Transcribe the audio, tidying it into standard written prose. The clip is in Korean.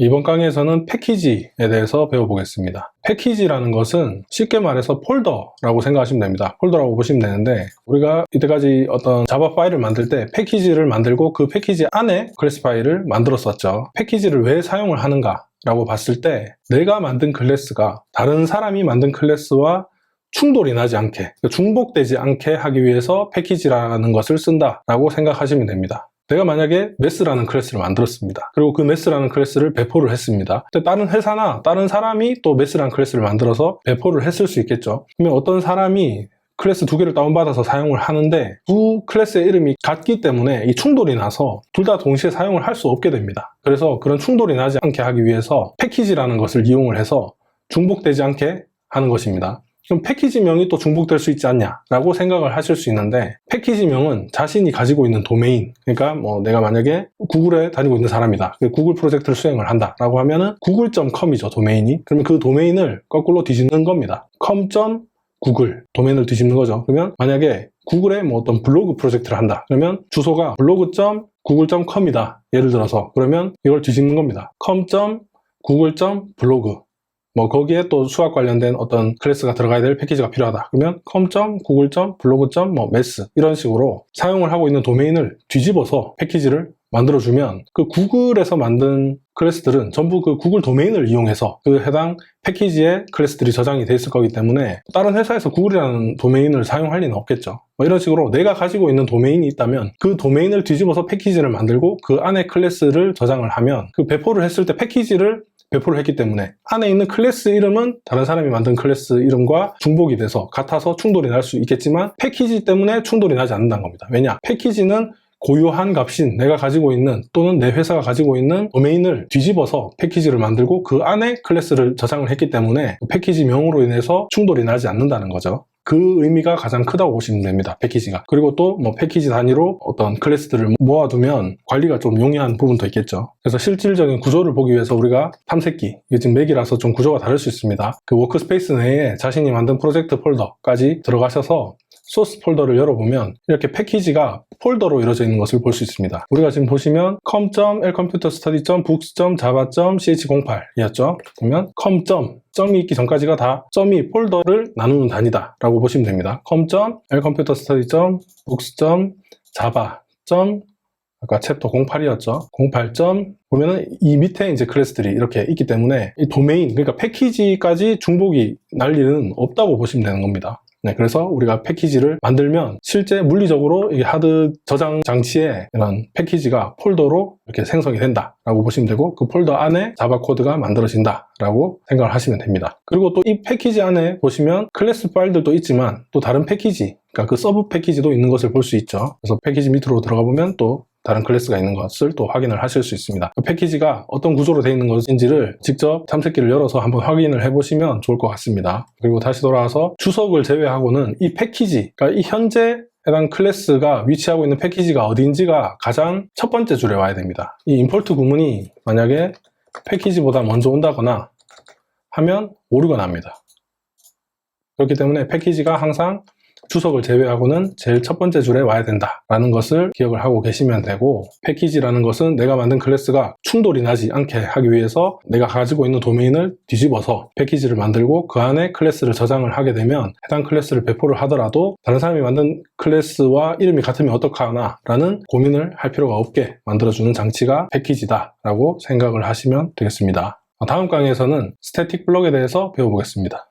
이번 강의에서는 패키지에 대해서 배워보겠습니다. 패키지라는 것은 쉽게 말해서 폴더라고 생각하시면 됩니다. 폴더라고 보시면 되는데, 우리가 이때까지 어떤 자바 파일을 만들 때 패키지를 만들고 그 패키지 안에 클래스 파일을 만들었었죠. 패키지를 왜 사용을 하는가 라고 봤을 때, 내가 만든 클래스가 다른 사람이 만든 클래스와 충돌이 나지 않게, 중복되지 않게 하기 위해서 패키지라는 것을 쓴다라고 생각하시면 됩니다. 내가 만약에 메스라는 클래스를 만들었습니다. 그리고 그 메스라는 클래스를 배포를 했습니다. 근데 다른 회사나 다른 사람이 또 메스라는 클래스를 만들어서 배포를 했을 수 있겠죠. 그러면 어떤 사람이 클래스 두 개를 다운받아서 사용을 하는데 두 클래스의 이름이 같기 때문에 이 충돌이 나서 둘 다 동시에 사용을 할 수 없게 됩니다. 그래서 그런 충돌이 나지 않게 하기 위해서 패키지라는 것을 이용을 해서 중복되지 않게 하는 것입니다. 그럼 패키지명이 또 중복될 수 있지 않냐라고 생각을 하실 수 있는데, 패키지명은 자신이 가지고 있는 도메인, 그러니까 내가 만약에 구글에 다니고 있는 사람이다, 구글 프로젝트를 수행을 한다라고 하면은 google.com이죠, 도메인이. 그러면 그 도메인을 거꾸로 뒤집는 겁니다. com.google 도메인을 뒤집는 거죠. 그러면 만약에 구글에 어떤 블로그 프로젝트를 한다, 그러면 주소가 blog.google.com이다, 예를 들어서. 그러면 이걸 뒤집는 겁니다. com.google.blog, 거기에 또 수학 관련된 어떤 클래스가 들어가야 될 패키지가 필요하다. 그러면 com.google.blog.mess 이런 식으로 사용을 하고 있는 도메인을 뒤집어서 패키지를 만들어주면, 그 구글에서 만든 클래스들은 전부 그 구글 도메인을 이용해서 그 해당 패키지의 클래스들이 저장이 돼 있을 거기 때문에 다른 회사에서 구글이라는 도메인을 사용할 리는 없겠죠. 이런 식으로 내가 가지고 있는 도메인이 있다면 그 도메인을 뒤집어서 패키지를 만들고 그 안에 클래스를 저장을 하면, 그 배포를 했을 때 패키지를 배포를 했기 때문에 안에 있는 클래스 이름은 다른 사람이 만든 클래스 이름과 중복이 돼서 같아서 충돌이 날 수 있겠지만, 패키지 때문에 충돌이 나지 않는다는 겁니다. 왜냐? 패키지는 고유한 값인 내가 가지고 있는, 또는 내 회사가 가지고 있는 도메인을 뒤집어서 패키지를 만들고 그 안에 클래스를 저장을 했기 때문에 패키지명으로 인해서 충돌이 나지 않는다는 거죠. 그 의미가 가장 크다고 보시면 됩니다, 패키지가. 그리고 또 패키지 단위로 어떤 클래스들을 모아두면 관리가 좀 용이한 부분도 있겠죠. 그래서 실질적인 구조를 보기 위해서 우리가 탐색기, 이게 지금 맥이라서 좀 구조가 다를 수 있습니다. 그 워크스페이스 내에 자신이 만든 프로젝트 폴더까지 들어가셔서 소스 폴더를 열어보면 이렇게 패키지가 폴더로 이루어져 있는 것을 볼 수 있습니다. 우리가 지금 보시면 com.lcomputerstudy.books.java.ch08 이었죠. 그러면 점이 있기 전까지가 다 점이 폴더를 나누는 단위다 라고 보시면 됩니다. com.lcomputerstudy.books.java. 아까 챕터 08이었죠. 08. 보면은 이 밑에 이제 클래스들이 이렇게 있기 때문에 이 도메인, 그러니까 패키지까지 중복이 날 일은 없다고 보시면 되는 겁니다. 네, 그래서 우리가 패키지를 만들면 실제 물리적으로 이 하드 저장 장치에 이런 패키지가 폴더로 이렇게 생성이 된다라고 보시면 되고, 그 폴더 안에 자바 코드가 만들어진다라고 생각을 하시면 됩니다. 그리고 또 이 패키지 안에 보시면 클래스 파일들도 있지만 또 다른 패키지, 그러니까 그 서브 패키지도 있는 것을 볼 수 있죠. 그래서 패키지 밑으로 들어가 보면 또 다른 클래스가 있는 것을 또 확인을 하실 수 있습니다. 그 패키지가 어떤 구조로 되어 있는 것인지를 직접 탐색기를 열어서 한번 확인을 해보시면 좋을 것 같습니다. 그리고 다시 돌아와서 주석을 제외하고는 이 패키지, 그러니까 이 현재 해당 클래스가 위치하고 있는 패키지가 어디인지가 가장 첫 번째 줄에 와야 됩니다. 이 임포트 구문이 만약에 패키지보다 먼저 온다거나 하면 오류가 납니다. 그렇기 때문에 패키지가 항상 주석을 제외하고는 제일 첫 번째 줄에 와야 된다라는 것을 기억을 하고 계시면 되고, 패키지라는 것은 내가 만든 클래스가 충돌이 나지 않게 하기 위해서 내가 가지고 있는 도메인을 뒤집어서 패키지를 만들고 그 안에 클래스를 저장을 하게 되면 해당 클래스를 배포를 하더라도 다른 사람이 만든 클래스와 이름이 같으면 어떡하나 라는 고민을 할 필요가 없게 만들어주는 장치가 패키지다 라고 생각을 하시면 되겠습니다. 다음 강의에서는 스태틱 블록에 대해서 배워보겠습니다.